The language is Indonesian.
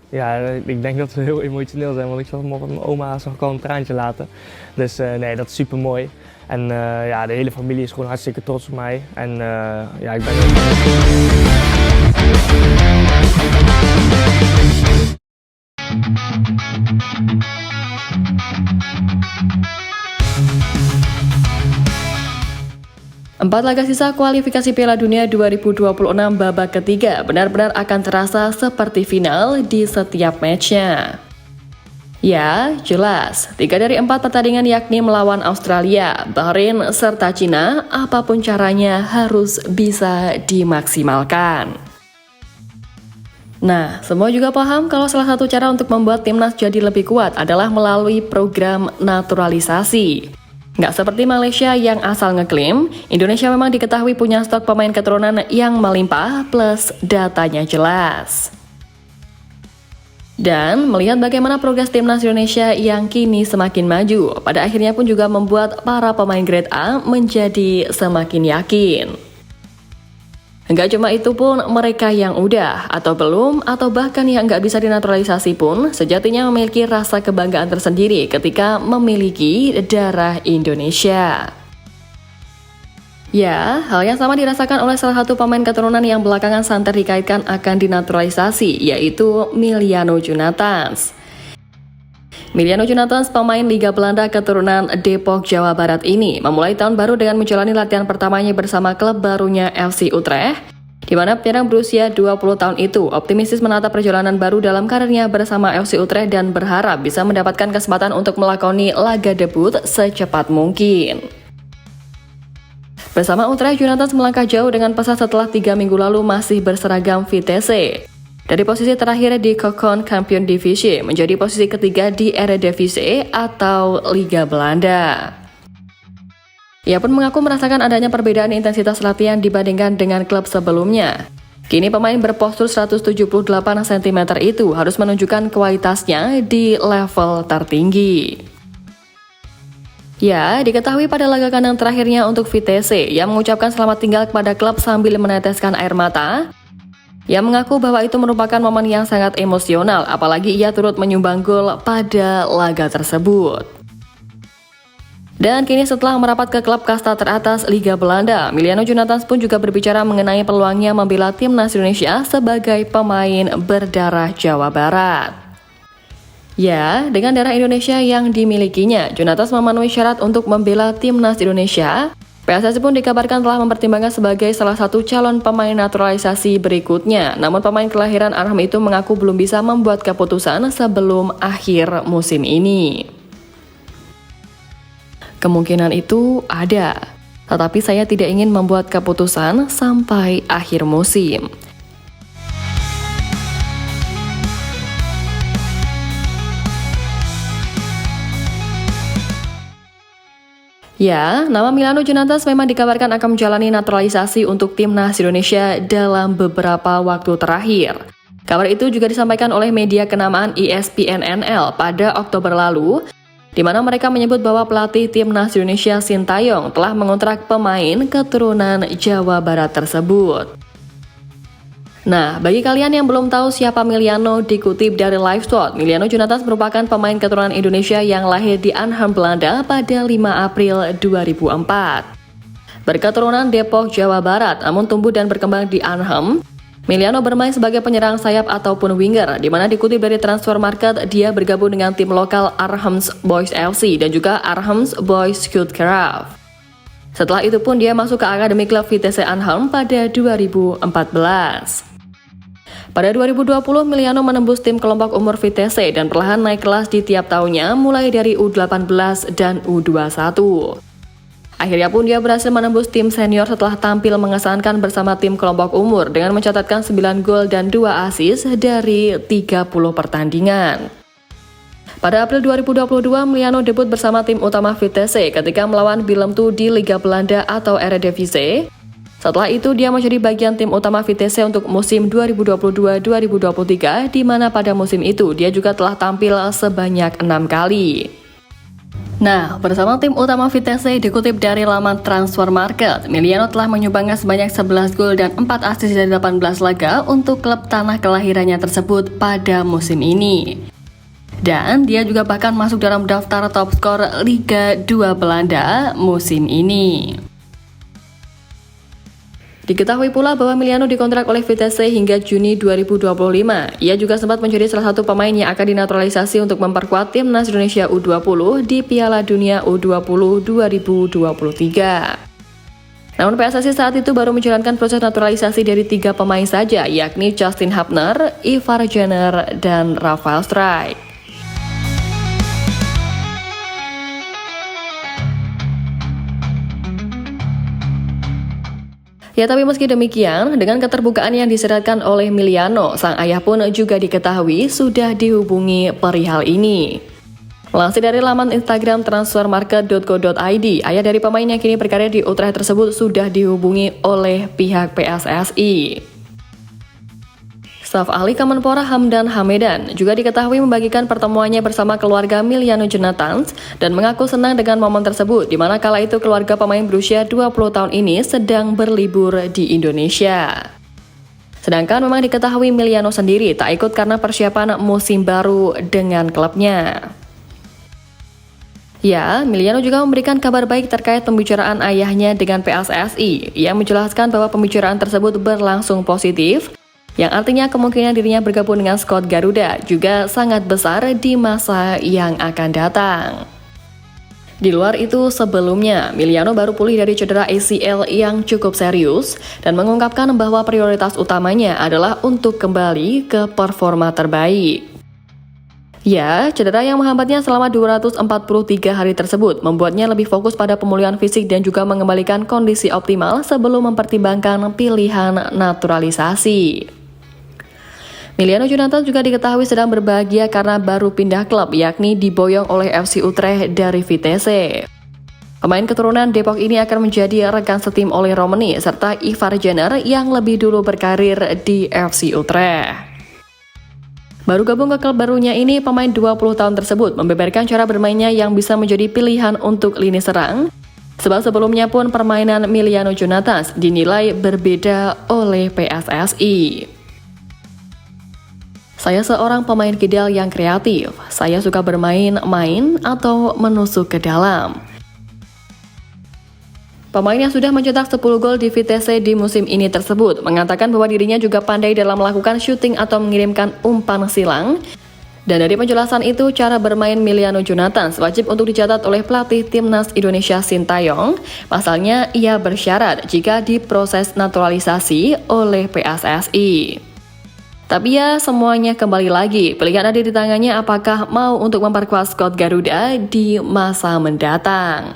Ja, ik denk dat we heel emotioneel zijn, want ik zag van mijn oma zag ik al een traantje laten. Dus nee, dat is super mooi. En ja, de hele familie is gewoon hartstikke trots op mij. En ja, ik ben Empat laga sisa kualifikasi Piala Dunia 2026 babak ketiga benar-benar akan terasa seperti final di setiap matchnya. Ya, jelas. 3 dari 4 pertandingan yakni melawan Australia, Bahrain, serta Cina, apapun caranya harus bisa dimaksimalkan. Nah, semua juga paham kalau salah satu cara untuk membuat timnas jadi lebih kuat adalah melalui program naturalisasi. Nggak seperti Malaysia yang asal ngeklaim, Indonesia memang diketahui punya stok pemain keturunan yang melimpah plus datanya jelas. Dan melihat bagaimana progres timnas Indonesia yang kini semakin maju, pada akhirnya pun juga membuat para pemain grade A menjadi semakin yakin. Enggak cuma itu pun, mereka yang udah atau belum atau bahkan yang nggak bisa dinaturalisasi pun sejatinya memiliki rasa kebanggaan tersendiri ketika memiliki darah Indonesia. Ya, hal yang sama dirasakan oleh salah satu pemain keturunan yang belakangan santer dikaitkan akan dinaturalisasi, yaitu Miliano Jonathans. Miliano Jonathans, pemain Liga Belanda keturunan Depok, Jawa Barat ini memulai tahun baru dengan menjalani latihan pertamanya bersama klub barunya FC Utrecht, di mana penyerang berusia 20 tahun itu optimistis menatap perjalanan baru dalam karirnya bersama FC Utrecht dan berharap bisa mendapatkan kesempatan untuk melakoni laga debut secepat mungkin. Bersama Utrecht, Jonathans melangkah jauh dengan pesat setelah 3 minggu lalu masih berseragam Vitesse. Dari posisi terakhir di Kokon Champion Divisie menjadi posisi ketiga di Eredivisie atau Liga Belanda. Ia pun mengaku merasakan adanya perbedaan intensitas latihan dibandingkan dengan klub sebelumnya. Kini pemain berpostur 178 cm itu harus menunjukkan kualitasnya di level tertinggi. Ya, diketahui pada laga kandang terakhirnya untuk Vitesse, ia mengucapkan selamat tinggal kepada klub sambil meneteskan air mata. Ia mengaku bahwa itu merupakan momen yang sangat emosional, apalagi ia turut menyumbang gol pada laga tersebut. Dan kini setelah merapat ke klub kasta teratas Liga Belanda, Miliano Jonathans pun juga berbicara mengenai peluangnya membela timnas Indonesia sebagai pemain berdarah Jawa Barat. Ya, dengan darah Indonesia yang dimilikinya, Jonathans memenuhi syarat untuk membela timnas Indonesia. PSSI pun dikabarkan telah mempertimbangkan sebagai salah satu calon pemain naturalisasi berikutnya. Namun pemain kelahiran Arham itu mengaku belum bisa membuat keputusan sebelum akhir musim ini. Kemungkinan itu ada, tetapi saya tidak ingin membuat keputusan sampai akhir musim. Ya, nama Miliano Jonathans memang dikabarkan akan menjalani naturalisasi untuk timnas Indonesia dalam beberapa waktu terakhir. Kabar itu juga disampaikan oleh media kenamaan ESPN NL pada Oktober lalu, di mana mereka menyebut bahwa pelatih timnas Indonesia Sintayong telah mengontrak pemain keturunan Jawa Barat tersebut. Nah, bagi kalian yang belum tahu siapa Miliano, dikutip dari Livesport, Miliano Jonathans merupakan pemain keturunan Indonesia yang lahir di Arnhem, Belanda pada 5 April 2004. Berketurunan Depok, Jawa Barat, namun tumbuh dan berkembang di Arnhem, Miliano bermain sebagai penyerang sayap ataupun winger, di mana dikutip dari Transfer Market, dia bergabung dengan tim lokal Arnhems Boys FC dan juga Arnhems Boys Scootcraft. Setelah itu pun dia masuk ke akademi klub Vitesse Arnhem pada 2014. Pada 2020, Miliano menembus tim kelompok umur Vitesse dan perlahan naik kelas di tiap tahunnya mulai dari U18 dan U21. Akhirnya pun dia berhasil menembus tim senior setelah tampil mengesankan bersama tim kelompok umur dengan mencatatkan 9 gol dan 2 assist dari 30 pertandingan. Pada April 2022, Miliano debut bersama tim utama Vitesse ketika melawan Willem II di Liga Belanda atau Eredivisie. Setelah itu, dia menjadi bagian tim utama Vitesse untuk musim 2022-2023, di mana pada musim itu dia juga telah tampil sebanyak 6 kali. Nah, bersama tim utama Vitesse dikutip dari laman Transfermarkt, Emiliano telah menyumbangkan sebanyak 11 gol dan 4 assist dari 18 laga untuk klub tanah kelahirannya tersebut pada musim ini. Dan dia juga bahkan masuk dalam daftar top skor Liga 2 Belanda musim ini. Diketahui pula bahwa Emiliano dikontrak oleh Vitesse hingga Juni 2025. Ia juga sempat menjadi salah satu pemain yang akan dinaturalisasi untuk memperkuat timnas Indonesia U20 di Piala Dunia U20 2023. Namun PSSI saat itu baru menjalankan proses naturalisasi dari 3 pemain saja, yakni Justin Hubner, Ivar Jenner, dan Rafael Struijk. Ya, tapi meski demikian, dengan keterbukaan yang diseratkan oleh Emiliano, sang ayah pun juga diketahui sudah dihubungi perihal ini. Lansir dari laman Instagram transfermarket.co.id, ayah dari pemain yang kini berkarya di Utrecht tersebut sudah dihubungi oleh pihak PSSI. Staf ahli Kemenpora Hamdan Hamedan juga diketahui membagikan pertemuannya bersama keluarga Emiliano Jonathans dan mengaku senang dengan momen tersebut, di mana kala itu keluarga pemain berusia 20 tahun ini sedang berlibur di Indonesia. Sedangkan memang diketahui Emiliano sendiri tak ikut karena persiapan musim baru dengan klubnya. Ya, Emiliano juga memberikan kabar baik terkait pembicaraan ayahnya dengan PSSI. Ia menjelaskan bahwa pembicaraan tersebut berlangsung positif, yang artinya kemungkinan dirinya bergabung dengan skuad Garuda juga sangat besar di masa yang akan datang. Di luar itu, sebelumnya Emiliano baru pulih dari cedera ACL yang cukup serius dan mengungkapkan bahwa prioritas utamanya adalah untuk kembali ke performa terbaik. Ya, cedera yang menghambatnya selama 243 hari tersebut membuatnya lebih fokus pada pemulihan fisik dan juga mengembalikan kondisi optimal sebelum mempertimbangkan pilihan naturalisasi. Emiliano Jonathans juga diketahui sedang berbahagia karena baru pindah klub, yakni diboyong oleh FC Utrecht dari Vitesse. Pemain keturunan Depok ini akan menjadi rekan setim oleh Romani serta Ivar Jenner yang lebih dulu berkarir di FC Utrecht. Baru gabung ke klub barunya ini, pemain 20 tahun tersebut membeberkan cara bermainnya yang bisa menjadi pilihan untuk lini serang. Sebab sebelumnya pun permainan Emiliano Jonathans dinilai berbeda oleh PSSI. Saya seorang pemain kidal yang kreatif. Saya suka bermain-main atau menusuk ke dalam. Pemain yang sudah mencetak 10 gol di Vitesse di musim ini tersebut mengatakan bahwa dirinya juga pandai dalam melakukan syuting atau mengirimkan umpan silang. Dan dari penjelasan itu, cara bermain Emiliano Jonathans wajib untuk dicatat oleh pelatih timnas Indonesia Sintayong. Pasalnya, ia bersyarat jika diproses naturalisasi oleh PSSI. Tapi ya, semuanya kembali lagi. Pilihan ada di tangannya apakah mau untuk memperkuat skuad Garuda di masa mendatang.